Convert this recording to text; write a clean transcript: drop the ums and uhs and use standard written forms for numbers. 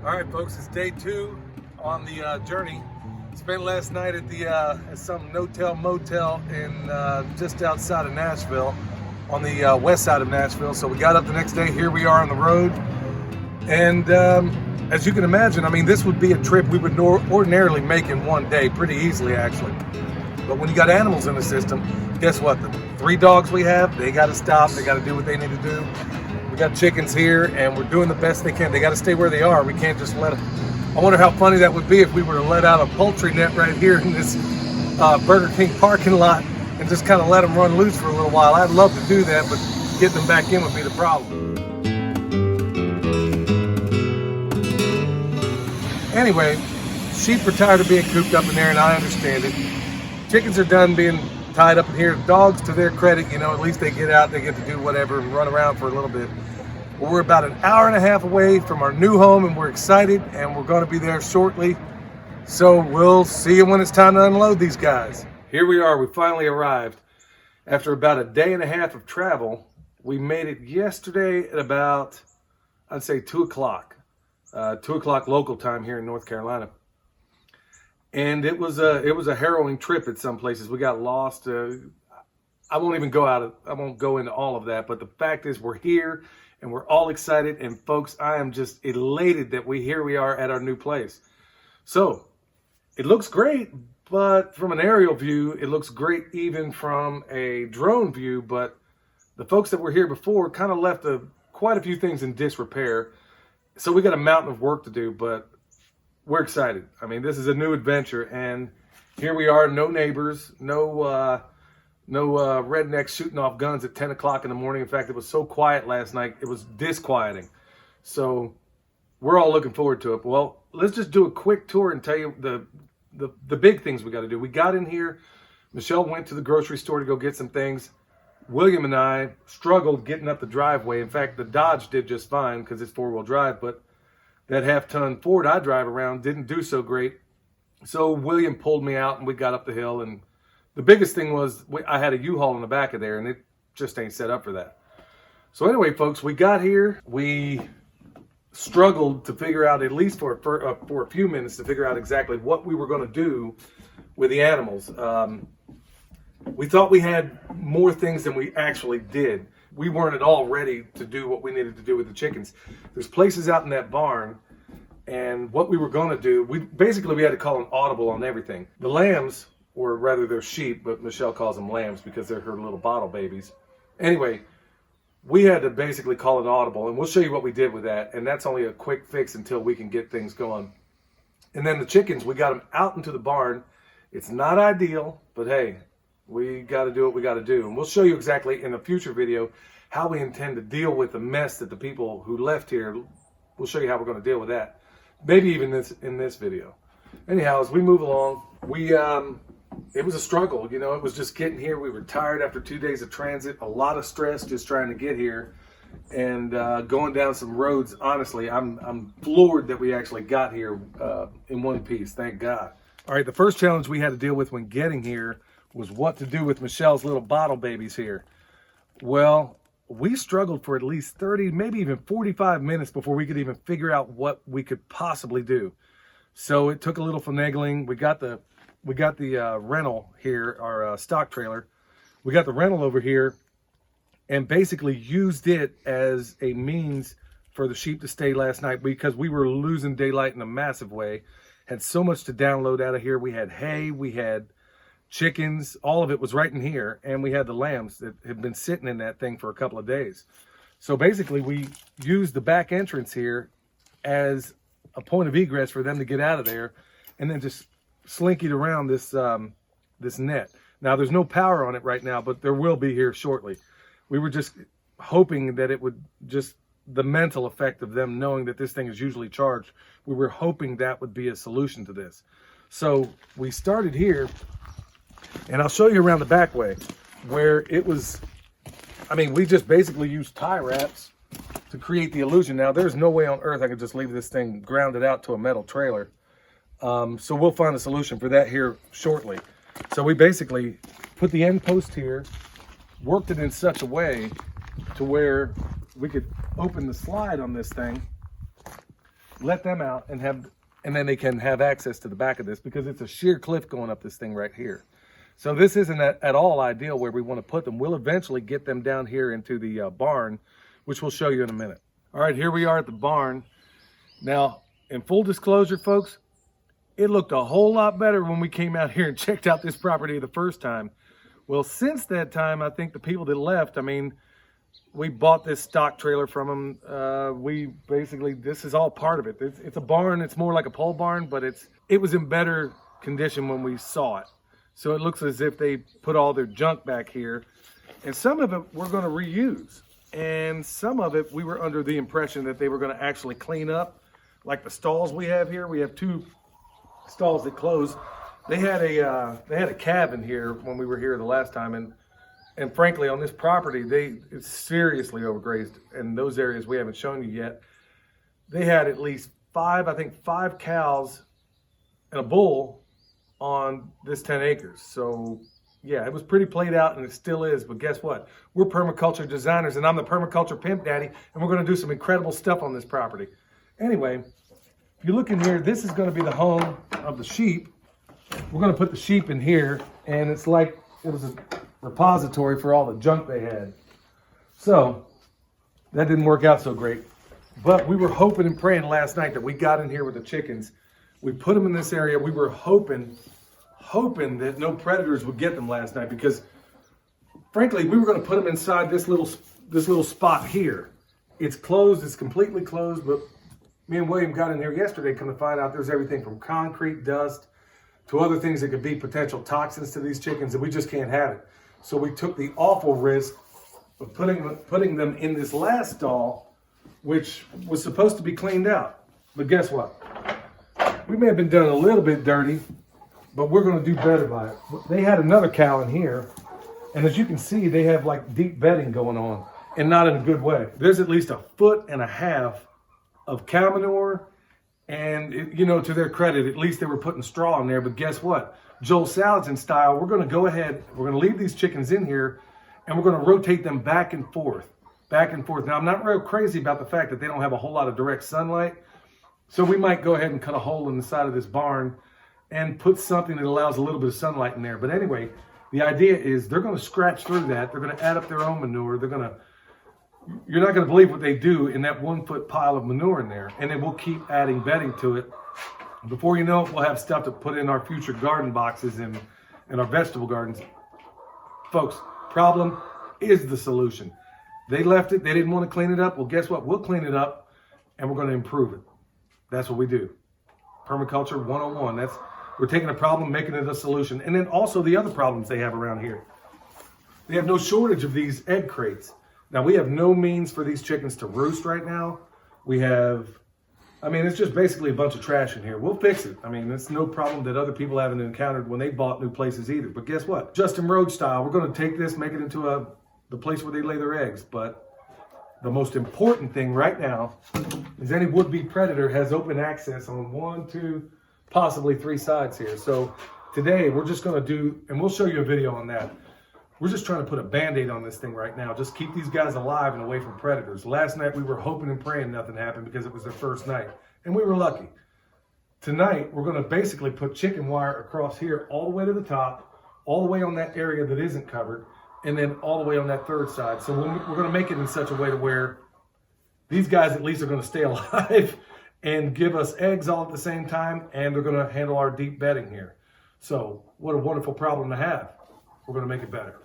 All right, folks, it's day 2 on the journey. Spent last night at the at some no-tell motel in just outside of Nashville, on the west side of Nashville. So we got up the next day. Here we are on the road, and as you can imagine, I mean, this would be a trip we would ordinarily make in one day, pretty easily actually. But when you got animals in the system, guess what? The 3 dogs we have, they got to stop. They got to do what they need to do. We got chickens here, and we're doing the best they can. They got to stay where they are. We can't just let them. I wonder how funny that would be if we were to let out a poultry net right here in this Burger King parking lot and just kind of let them run loose for a little while. I'd love to do that, but getting them back in would be the problem. Anyway, sheep are tired of being cooped up in there, and I understand it. Chickens are done being tied up in here. Dogs, to their credit, you know, at least they get out, they get to do whatever and run around for a little bit. Well, we're about an hour and a half away from our new home, and we're excited, and we're going to be there shortly. So we'll see you when it's time to unload these guys. Here we are. We finally arrived. After about a day and a half of travel, we made it yesterday at about, I'd say 2 o'clock. 2 o'clock local time here in North Carolina. And it was a harrowing trip at some places. We got lost. I won't go into all of that, but the fact is we're here and we're all excited. And folks, I am just elated that here we are at our new place. So it looks great, but from an aerial view, it looks great even from a drone view. But the folks that were here before kind of left quite a few things in disrepair. So we got a mountain of work to do, but we're excited. I mean, this is a new adventure, and here we are. No neighbors, no rednecks shooting off guns at 10 o'clock in the morning. In fact, it was so quiet last night, it was disquieting. So we're all looking forward to it. Well, let's just do a quick tour and tell you the big things we got to do. We got in here. Michelle went to the grocery store to go get some things. William and I struggled getting up the driveway. In fact, the Dodge did just fine because it's 4-wheel drive, but that half-ton Ford I drive around didn't do so great. So William pulled me out and we got up the hill. And the biggest thing was I had a U-Haul in the back of there, and it just ain't set up for that. So anyway, folks, we got here. We struggled to figure out, at least for a few minutes, to figure out exactly what we were going to do with the animals. We thought we had more things than we actually did. We weren't at all ready to do what we needed to do with the chickens. There's places out in that barn, and what we were going to do, we had to call an audible on everything. The lambs, or rather they're sheep, but Michelle calls them lambs because they're her little bottle babies. Anyway, we had to basically call an audible, and we'll show you what we did with that, and that's only a quick fix until we can get things going. And then the chickens, we got them out into the barn. It's not ideal, but hey, we got to do what we got to do. And we'll show you exactly in a future video how we intend to deal with the mess that the people who left here, we'll show you how we're going to deal with that. Maybe even in this video. Anyhow, as we move along, it was a struggle. You know, it was just getting here. We were tired after 2 days of transit, a lot of stress just trying to get here, and going down some roads. Honestly, I'm floored that we actually got here in one piece. Thank God. All right, the first challenge we had to deal with when getting here was what to do with Michelle's little bottle babies here. Well, we struggled for at least 30, maybe even 45 minutes before we could even figure out what we could possibly do. So it took a little finagling. We got the rental here, our stock trailer. We got the rental over here and basically used it as a means for the sheep to stay last night because we were losing daylight in a massive way. Had so much to download out of here. We had hay, we had chickens, all of it was right in here, and we had the lambs that had been sitting in that thing for a couple of days. So basically we used the back entrance here as a point of egress for them to get out of there, and then just slink it around this this net. Now there's no power on it right now, but there will be here shortly. We were just hoping that it would just, the mental effect of them knowing that this thing is usually charged, we were hoping that would be a solution to this. So we started here, and I'll show you around the back way where it was, I mean, we just basically used tie wraps to create the illusion. Now, there's no way on earth I could just leave this thing grounded out to a metal trailer. So we'll find a solution for that here shortly. So we basically put the end post here, worked it in such a way to where we could open the slide on this thing let them out and then they can have access to the back of this, because it's a sheer cliff going up this thing right here. So this isn't at all ideal where we want to put them. We'll eventually get them down here into the barn, which we'll show you in a minute. All right, here we are at the barn. Now, in full disclosure, folks, it looked a whole lot better when we came out here and checked out this property the first time. Well, since that time, I think the people that left, I mean, we bought this stock trailer from them. This is all part of it. It's a barn. It's more like a pole barn, but it was in better condition when we saw it. So it looks as if they put all their junk back here. And some of it we're going to reuse. And some of it we were under the impression that they were going to actually clean up. Like the stalls we have here. We have 2 stalls that close. They had a cabin here when we were here the last time, and frankly on this property it's seriously overgrazed, and those areas we haven't shown you yet. They had at least 5 cows and a bull on this 10 acres. So yeah, it was pretty played out, and it still is. But guess what? We're permaculture designers, and I'm the permaculture pimp daddy, and we're going to do some incredible stuff on this property. Anyway, if you look in here, this is going to be the home of the sheep. We're going to put the sheep in here, and it's like it was a repository for all the junk they had. So that didn't work out so great. But we were hoping and praying last night that we got in here with the chickens. We put them in this area. We were hoping that no predators would get them last night, because frankly, we were going to put them inside this little spot here. It's closed. It's completely closed, but me and William got in here yesterday, come to find out there's everything from concrete, dust, to other things that could be potential toxins to these chickens, and we just can't have it. So we took the awful risk of putting them in this last stall, which was supposed to be cleaned out. But guess what? We may have been done a little bit dirty, but we're going to do better by it. They had another cow in here, and as you can see, they have like deep bedding going on, and not in a good way. There's at least 1.5 feet of cow manure, and to their credit, at least they were putting straw in there. But guess what? Joel Salatin style, we're going to go ahead, we're going to leave these chickens in here, and we're going to rotate them back and forth. Now, I'm not real crazy about the fact that they don't have a whole lot of direct sunlight, so we might go ahead and cut a hole in the side of this barn and put something that allows a little bit of sunlight in there. But anyway, the idea is they're going to scratch through that. They're going to add up their own manure. You're not going to believe what they do in that 1 foot pile of manure in there. And then we'll keep adding bedding to it. Before you know it, we'll have stuff to put in our future garden boxes and our vegetable gardens. Folks, problem is the solution. They left it. They didn't want to clean it up. Well, guess what? We'll clean it up, and we're going to improve it. That's what we do. Permaculture 101. We're taking a problem, making it a solution. And then also the other problems they have around here. They have no shortage of these egg crates. Now, we have no means for these chickens to roost right now. It's just basically a bunch of trash in here. We'll fix it. It's no problem that other people haven't encountered when they bought new places either. But guess what? Justin Rhodes style, we're going to take this, make it into the place where they lay their eggs. But the most important thing right now is any would-be predator has open access on 1, 2, possibly 3 sides here. So today we're just going to do, and we'll show you a video on that. We're just trying to put a Band-Aid on this thing right now. Just keep these guys alive and away from predators. Last night we were hoping and praying nothing happened because it was their first night, and we were lucky. Tonight we're going to basically put chicken wire across here all the way to the top, all the way on that area that isn't covered, and then all the way on that third side. So we're going to make it in such a way to where these guys at least are going to stay alive and give us eggs all at the same time, and they're going to handle our deep bedding here. So what a wonderful problem to have. We're going to make it better.